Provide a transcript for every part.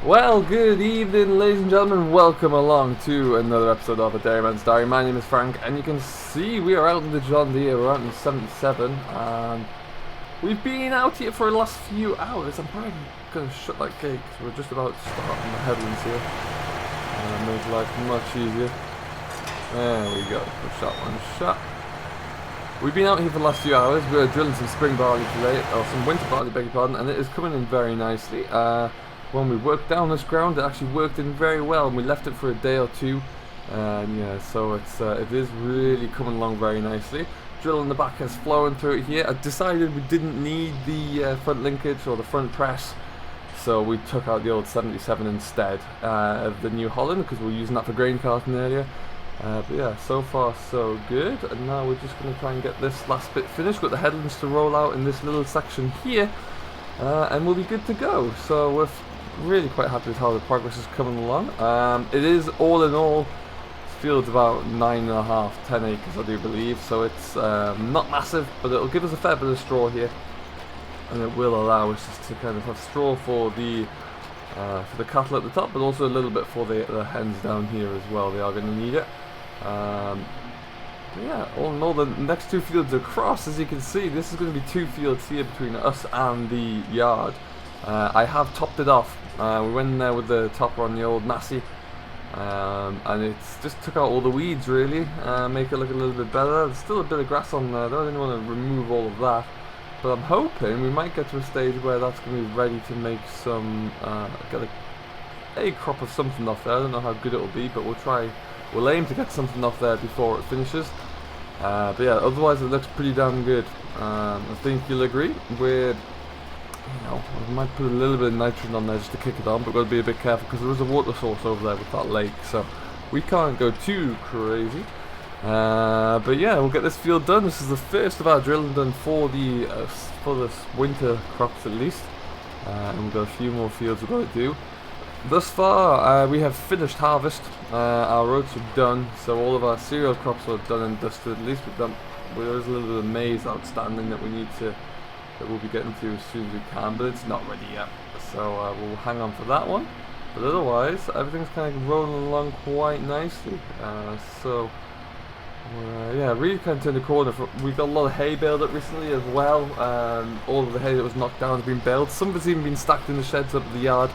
Well, good evening, ladies and gentlemen. Welcome along to another episode of A Dairyman's Diary. My name is Frank, and you can see we are out in the John Deere. We're out in 77, and we've been out here for the last few hours. I'm probably going to shut that gate because we're just about to start on the headlands here. Make life much easier. There we go. Push that one shut. We've been out here for the last few hours. We're drilling some spring barley today, or some winter barley, beg your pardon, and it is coming in very nicely. When we worked down this ground, it actually worked in very well, and we left it for a day or two. Yeah, so it is really coming along very nicely. Drill in the back has flowing through it here. I decided we didn't need the front linkage or the front press, so we took out the old 77 instead of the New Holland, because we were using that for grain carting earlier. But yeah, so far so good, and now we're just going to try and get this last bit finished. Got the headlands to roll out in this little section here, and we'll be good to go. So we're really quite happy with how the progress is coming along. It is all in all, this field's about 9.5, 10 acres I do believe, so it's not massive, but it'll give us a fair bit of straw here, and it will allow us just to kind of have straw for the cattle at the top, but also a little bit for the hens down here as well. They are going to need it. Yeah, all in all, the next two fields across, as you can see, this is going to be two fields here between us and the yard. I have topped it off. We went in there with the topper on the old Massey, and it's just took out all the weeds really, make it look a little bit better. There's still a bit of grass on there, I don't really want to remove all of that, but I'm hoping we might get to a stage where that's going to be ready to make some, get a crop of something off there. I don't know how good it will be, but we'll aim to get something off there before it finishes. But yeah, otherwise it looks pretty damn good. I think you'll agree with, you know, I might put a little bit of nitrogen on there just to kick it on, but we've got to be a bit careful because there is a water source over there with that lake, so we can't go too crazy. But yeah, we'll get this field done. This is the first of our drilling done for this winter crops at least, and we've got a few more fields we've got to do. Thus far, we have finished harvest. Our roads are done, so all of our cereal crops are done and dusted. At least we've done. There's a little bit of maize outstanding that we'll be getting to as soon as we can, but it's not ready yet, so we'll hang on for that one. But otherwise, everything's kind of rolling along quite nicely. Yeah, really kind of turned the corner. We've got a lot of hay baled up recently as well. All of the hay that was knocked down has been baled. Some of it's even been stacked in the sheds up at the yard.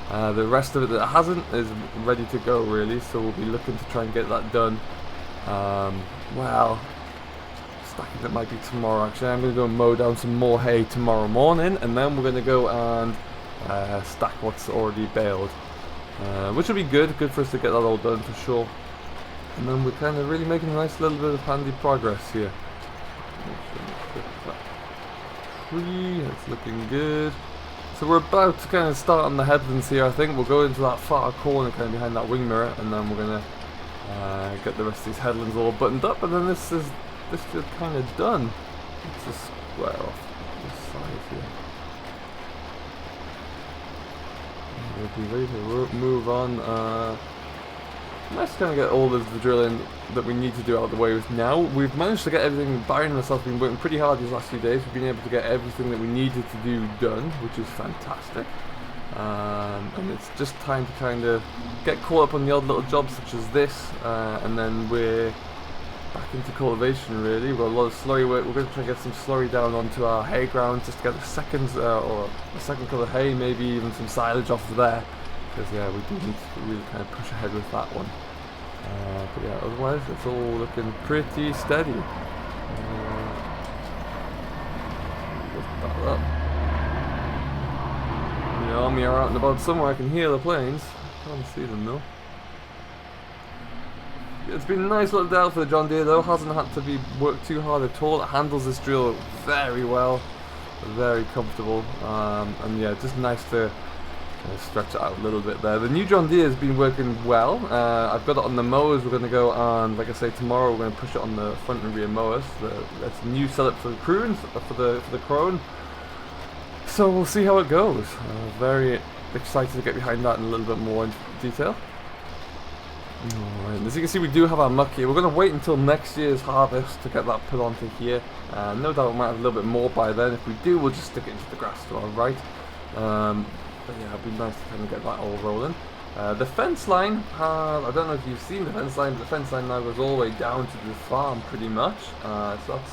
The rest of it that hasn't is ready to go really, so we'll be looking to try and get that done. Well, stacking it might be tomorrow actually. I'm going to go and mow down some more hay tomorrow morning, and then we're going to go and stack what's already baled, which will be good for us to get that all done for sure. And then we're kind of really making a nice little bit of handy progress here. Tree, that's looking good. So we're about to kind of start on the headlands here. I think we'll go into that far corner kind of behind that wing mirror, and then we're going to get the rest of these headlands all buttoned up, and then this is kind of done. Let's just square off this side here. We'll be ready to move on. Let's kind of get all of the drilling that we need to do out of the way with now. We've managed to get everything. Byron and myself have been working pretty hard these last few days. We've been able to get everything that we needed to do done, which is fantastic. And it's just time to kind of get caught up on the odd little jobs such as this, and then we're back into cultivation really. We've got a lot of slurry work. We're going to try and get some slurry down onto our hay ground just to get a second cover of hay, maybe even some silage off of there. Because yeah, we do need to really kind of push ahead with that one. But yeah, otherwise it's all looking pretty steady. Just that up. The army are out and about somewhere. I can hear the planes. Can't see them though. It's been a nice little day out for the John Deere though. Hasn't had to be worked too hard at all. It handles this drill very well, very comfortable, and yeah, just nice to stretch it out a little bit there. The new John Deere has been working well. I've got it on the mowers. We're going to go on, like I say, tomorrow we're going to push it on the front and rear mowers. That's a new setup for the crew, for the crone. So we'll see how it goes. Very excited to get behind that in a little bit more in detail. Alright, as you can see, we do have our muck here. We're going to wait until next year's harvest to get that put onto here. No doubt we might have a little bit more by then. If we do, we'll just stick it into the grass to our right. But yeah, it'd be nice to kind of get that all rolling. The fence line, I don't know if you've seen the fence line, but the fence line now goes all the way down to the farm pretty much. So that's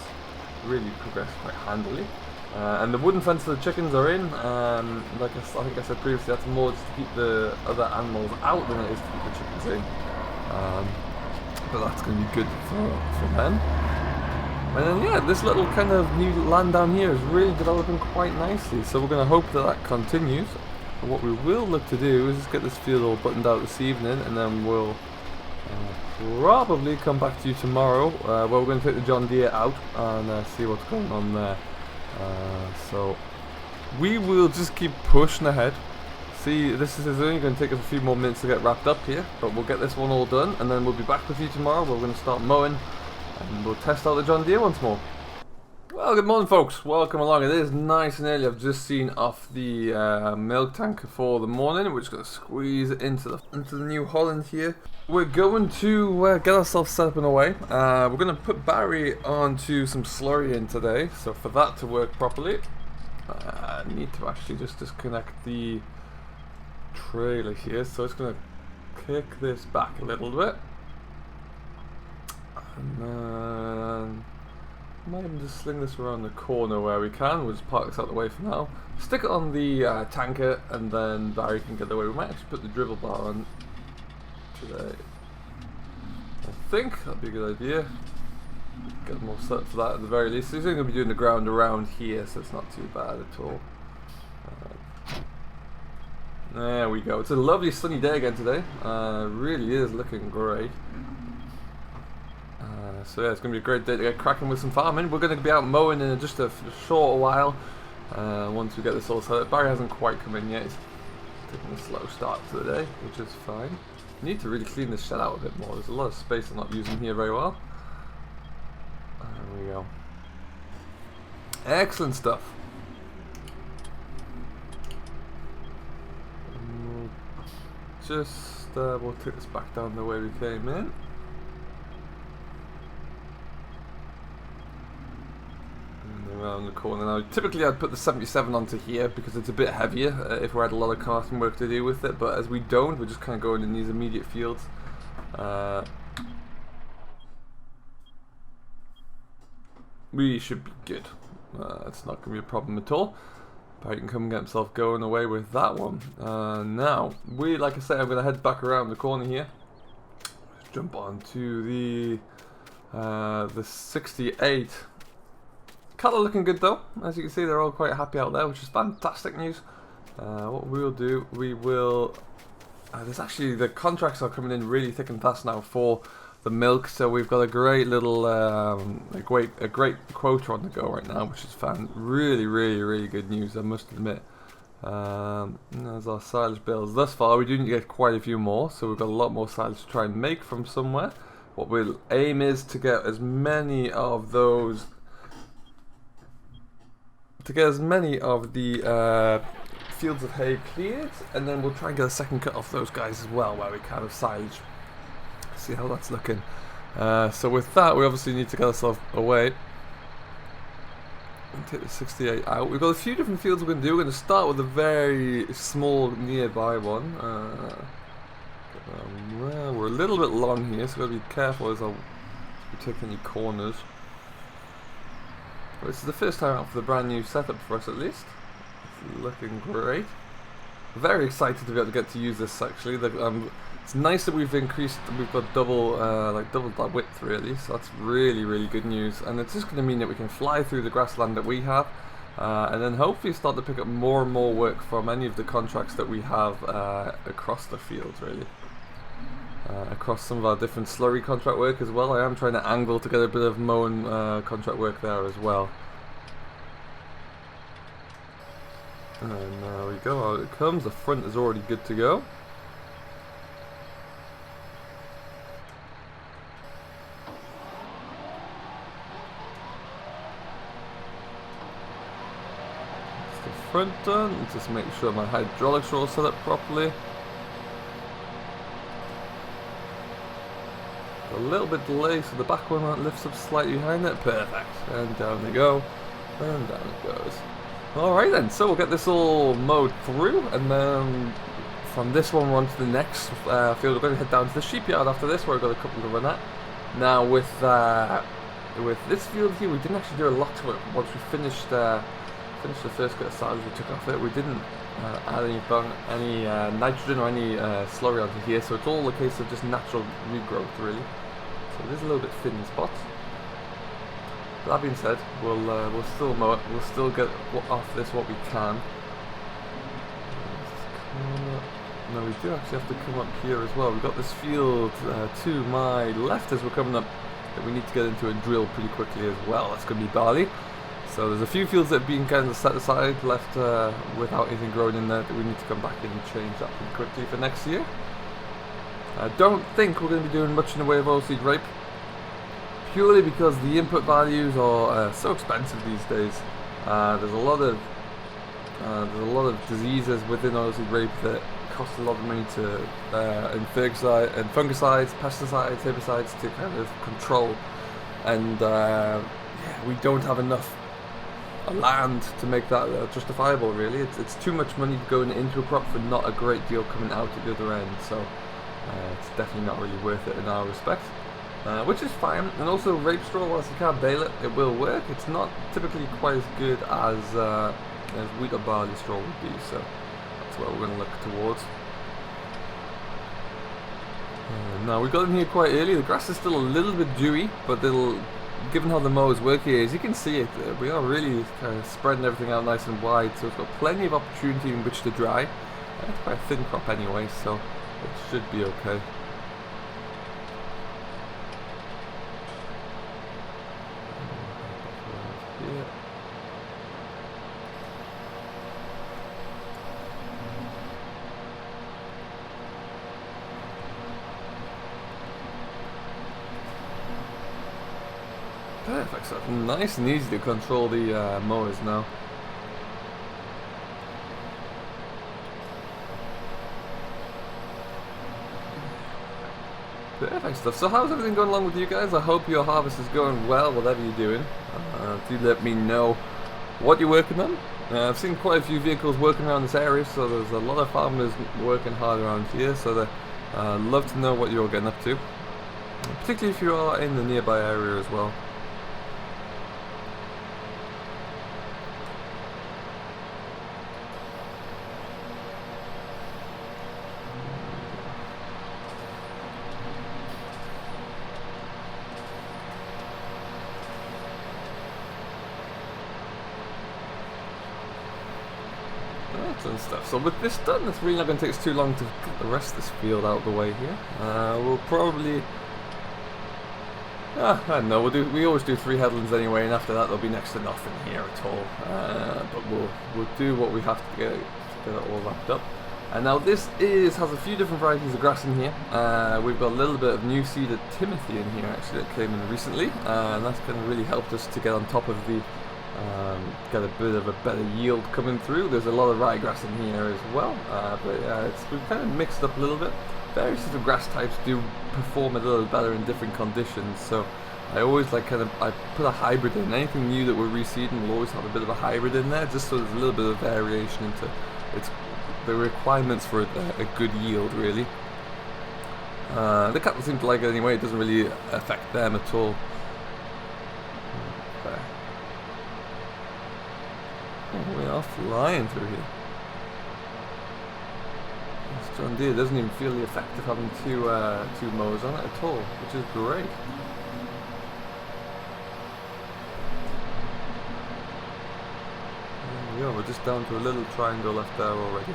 really progressed quite handily. And the wooden fence for the chickens are in. Like I think I said previously, that's more just to keep the other animals out than it is to keep the chickens in. But that's going to be good for them. And then yeah, this little kind of new land down here is really developing quite nicely. So we're going to hope that that continues. And what we will look to do is just get this field all buttoned out this evening, and then we'll probably come back to you tomorrow where we're going to take the John Deere out and see what's going on there. So we will just keep pushing ahead. See, this is only going to take us a few more minutes to get wrapped up here, but we'll get this one all done, and then we'll be back with you tomorrow. We're going to start mowing, and we'll test out the John Deere once more. Well, good morning, folks. Welcome along. It is nice and early. I've just seen off the milk tank for the morning. We're just going to squeeze it into the New Holland here. We're going to get ourselves set up in a way. We're going to put Barry onto some slurry in today. So for that to work properly, I need to actually just disconnect the trailer here. So it's going to kick this back a little bit. And then might even just sling this around the corner where we can. We'll just park this out the way for now. Stick it on the tanker, and then Barry can get away. We might actually put the dribble bar on today. I think that'd be a good idea. Get them all set for that at the very least. So he's only going to be doing the ground around here, so it's not too bad at all. There we go. It's a lovely sunny day again today. Really is looking great. So yeah, it's going to be a great day to get cracking with some farming. We're going to be out mowing in just a short while once we get this all set up. Barry hasn't quite come in yet. He's taking a slow start to the day, which is fine. I need to really clean this shed out a bit more. There's a lot of space I'm not using here very well. There we go. Excellent stuff. We'll take this back down the way we came in. Around the corner now. Typically I'd put the 77 onto here because it's a bit heavier if we had a lot of carting work to do with it, but as we don't, we're just kind of going in these immediate fields. We should be good. It's not going to be a problem at all. Barry can come and get himself going away with that one. Now, like I say, I'm going to head back around the corner here. Let's jump on to the 68. Cattle looking good though. As you can see, they're all quite happy out there, which is fantastic news. What we'll do, there's actually, the contracts are coming in really thick and fast now for the milk, so we've got a great little, a great quota on the go right now, which is really good news, I must admit. There's our silage bills. Thus far, we do need to get quite a few more, so we've got a lot more silage to try and make from somewhere. What we'll aim is to get as many of those, fields of hay cleared, and then we'll try and get a second cut off those guys as well where we can have silage. See how that's looking. So with that, we obviously need to get ourselves away and take the 68 out. We've got a few different fields we're going to do. We're going to start with a very small nearby one. Well, we're a little bit long here, so we've got to be careful as we take any corners. This is the first time out for the brand new setup for us, at least. It's looking great. Very excited to be able to get to use this actually. It's nice that we've got double that width really, so that's really good news. And it's just going to mean that we can fly through the grassland that we have, and then hopefully start to pick up more and more work from any of the contracts that we have across the fields really. Across some of our different slurry contract work as well. I am trying to angle to get a bit of mowing contract work there as well. And there we go, out it comes. The front is already good to go. That's the front done. Just make sure my hydraulics are all set up properly. A little bit delayed, so the back one lifts up slightly behind it. Perfect. And down they go. And down it goes. Alright then, so we'll get this all mowed through, and then from this one we're on to the next field. We're going to head down to the sheep yard after this, where I've got a couple to run at. Now with this field here, we didn't actually do a lot to it. Once we finished the first cut of silage we took off it, we didn't add any nitrogen or any slurry onto here, so it's all a case of just natural regrowth really. So it is a little bit thin in spots. That being said, we'll still mow it. We'll still get off this what we can. No, we do actually have to come up here as well. We've got this field to my left as we're coming up that we need to get into and drill pretty quickly as well. That's going to be barley. So there's a few fields that have been kind of set aside, left without anything growing in there, that we need to come back in and change that pretty quickly for next year. I don't think we're going to be doing much in the way of oilseed rape, purely because the input values are so expensive these days. There's a lot of diseases within oilseed rape that cost a lot of money to in fungicides, pesticides, herbicides to kind of control, and yeah, we don't have enough land to make that justifiable really. It's too much money going into a crop for not a great deal coming out at the other end, so it's definitely not really worth it in our respect. Which is fine, and also rape straw, whilst you can't bale it, it will work. It's not typically quite as good as wheat or barley straw would be, so that's what we're going to look towards. Now we got in here quite early. The grass is still a little bit dewy, but given how the mowers work here, as you can see it, we are really kind of spreading everything out nice and wide, so it's got plenty of opportunity in which to dry. It's quite a thin crop anyway, so it should be okay. Perfect, so nice and easy to control the mowers now. Perfect stuff. So how's everything going along with you guys? I hope your harvest is going well, whatever you're doing. Do let me know what you're working on. I've seen quite a few vehicles working around this area, so there's a lot of farmers working hard around here, so they love to know what you're getting up to, particularly if you are in the nearby area as well. And stuff. So with this done, it's really not going to take us too long to get the rest of this field out of the way here. We'll probably, I don't know. We always do 3 headlands anyway, and after that there'll be next to nothing here at all. But we'll do what we have to get it all wrapped up. And now this has a few different varieties of grass in here. We've got a little bit of new seeded Timothy in here actually that came in recently, and that's kind of really helped us to get on top of the. Get a bit of a better yield coming through. There's a lot of ryegrass in here as well, but yeah, we've kind of mixed up a little bit. Various different grass types do perform a little better in different conditions, so I always I put a hybrid in. Anything new that we're reseeding will always have a bit of a hybrid in there, just so there's a little bit of variation into the requirements for a good yield really. The cattle seem to like it anyway. It doesn't really affect them at all. We are flying through here. This John Deere doesn't even feel the effect of having two mowers on it at all, which is great. There we go, we're just down to a little triangle left there already.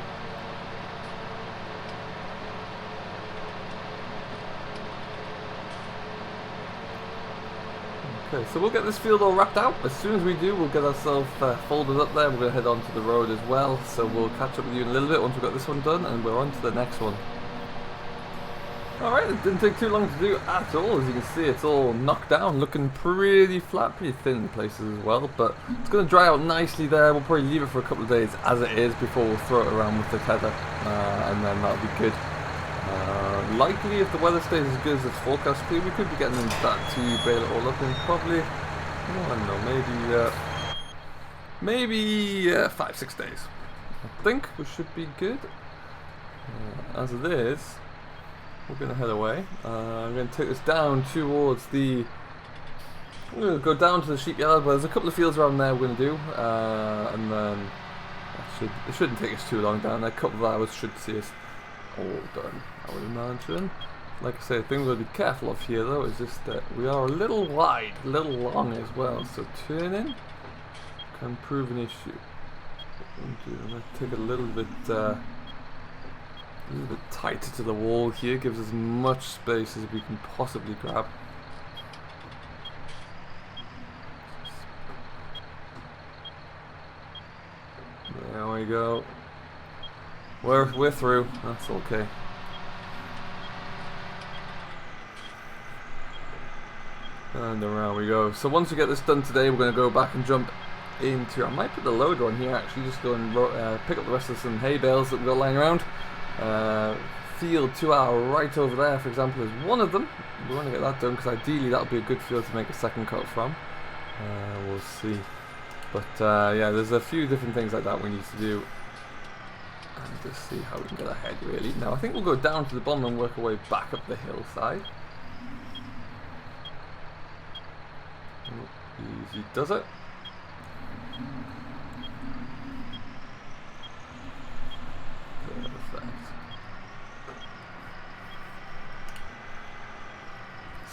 Okay, so we'll get this field all wrapped out. As soon as we do, we'll get ourselves folded up there. We're going to head on to the road as well. So we'll catch up with you in a little bit once we've got this one done, and we're on to the next one. Alright, it didn't take too long to do at all. As you can see, it's all knocked down, looking pretty flat, pretty thin in places as well. But it's going to dry out nicely there. We'll probably leave it for a couple of days as it is before we'll throw it around with the tether, and then that'll be good. Likely, if the weather stays as good as it's forecast to, we could be getting into that to bale it all up in probably, I don't know, maybe maybe 5-6 days. I think we should be good. As it is, we're going to head away. I'm going to take this down towards the... I'm going to go down to the sheep yard, but there's a couple of fields around there we're going to do. And then it shouldn't take us too long down there. A couple of hours should see us all done, I would imagine. Like I say, the thing we've got to be careful of here though is just that we are a little wide, a little long as well. So turning can prove an issue. I'm going to take it a little bit tighter to the wall here, gives us as much space as we can possibly grab. There we go. We're through. That's okay. And around we go. So once we get this done today, we're going to go back and jump into... I might put the loader on here actually, just go and pick up the rest of some hay bales that we've got lying around. Field 2 hour right over there, for example, is one of them. We want to get that done because ideally that would be a good field to make a second cut from. We'll see. But yeah, there's a few different things like that we need to do. And just see how we can get ahead really. Now I think we'll go down to the bottom and work our way back up the hillside. Easy does it. Perfect.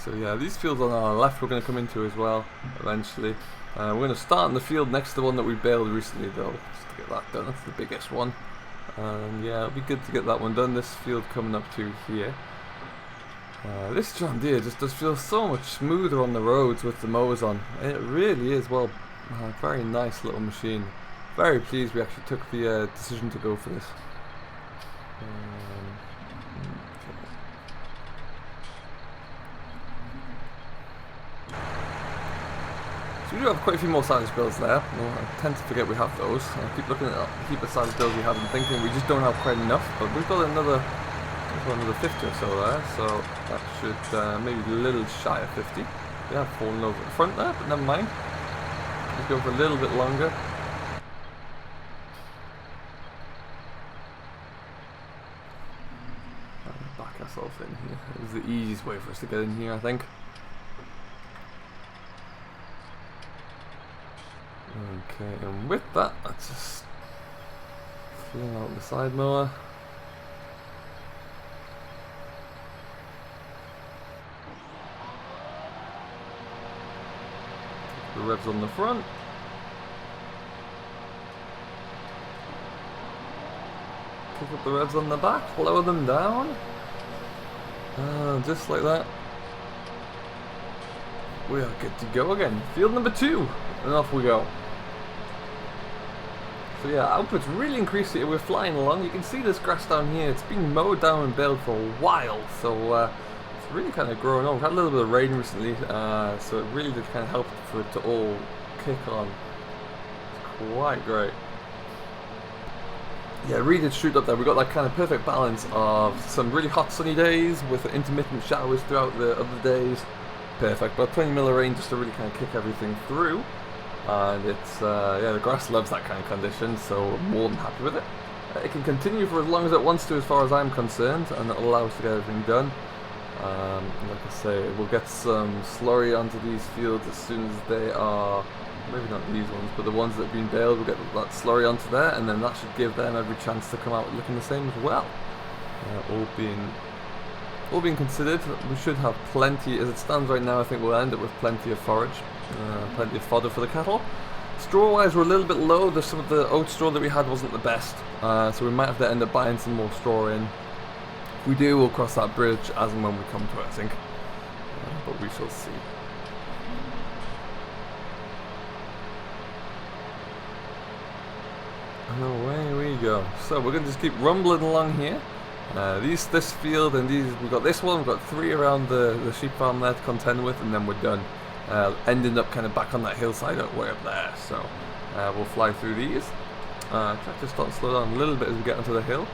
So yeah, these fields on our left we're going to come into as well eventually. We're going to start in the field next to the one that we baled recently though, just to get that done. That's the biggest one. And yeah, it'll be good to get that one done. This field coming up to here. This John Deere just does feel so much smoother on the roads with the mowers on. It really is, well, very nice little machine. Very pleased we actually took the decision to go for this. So we do have quite a few more silage bills there. Well, I tend to forget we have those. I keep looking at the heap of silage bills we have and thinking we just don't have quite enough. But we've got another 50 or so there, so that should maybe a little shy of 50. We have fallen over the front there, but never mind. Let's go for a little bit longer. Back ourselves in here. This is the easiest way for us to get in here, I think. Okay, and with that, let's just fill out the side mower. The revs on the front. Pick up the revs on the back, lower them down. Just like that. We are good to go again. Field number 2. And off we go. So yeah, output's really increased here. We're flying along. You can see this grass down here. It's been mowed down and baled for a while. So it's really kind of growing on. We've had a little bit of rain recently. So it really did kind of help for it to all kick on. It's quite great. Yeah, really did shoot up there. We got that kind of perfect balance of some really hot sunny days with intermittent showers throughout the other days. Perfect. About 20 mil of rain just to really kind of kick everything through. And it's, yeah, the grass loves that kind of condition, so I'm more than happy with it. It can continue for as long as it wants to as far as I'm concerned, and it'll allow us to get everything done. Like I say, we'll get some slurry onto these fields as soon as they are, maybe not these ones, but the ones that have been baled, we'll get that slurry onto there, and then that should give them every chance to come out looking the same as well. All being considered, we should have plenty. As it stands right now, I think we'll end up with plenty of forage, plenty of fodder for the cattle. Straw wise, we're a little bit low. Some of the oat straw that we had wasn't the best, so we might have to end up buying some more straw in. If we do, we'll cross that bridge as and when we come to it, I think, but we shall see. And away we go. So we're going to just keep rumbling along here. This field and these, we've got this one, we've got 3 around the sheep farm there to contend with, and then we're done. Ending up kind of back on that hillside way up there, so we'll fly through these. Try to start to slow down a little bit as we get onto the hill.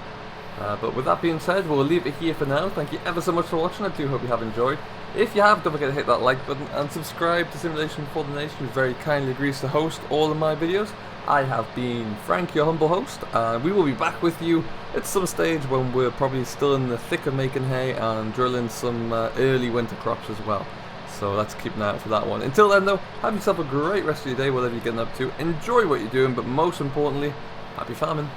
But with that being said, we'll leave it here for now. Thank you ever so much for watching. I do hope you have enjoyed. If you have, don't forget to hit that like button and subscribe to Simulation for the Nation, who very kindly agrees to host all of my videos. I have been Frank, your humble host, and we will be back with you at some stage when we're probably still in the thick of making hay and drilling some early winter crops as well. So let's keep an eye out for that one. Until then though, have yourself a great rest of your day, whatever you're getting up to. Enjoy what you're doing, but most importantly, happy farming.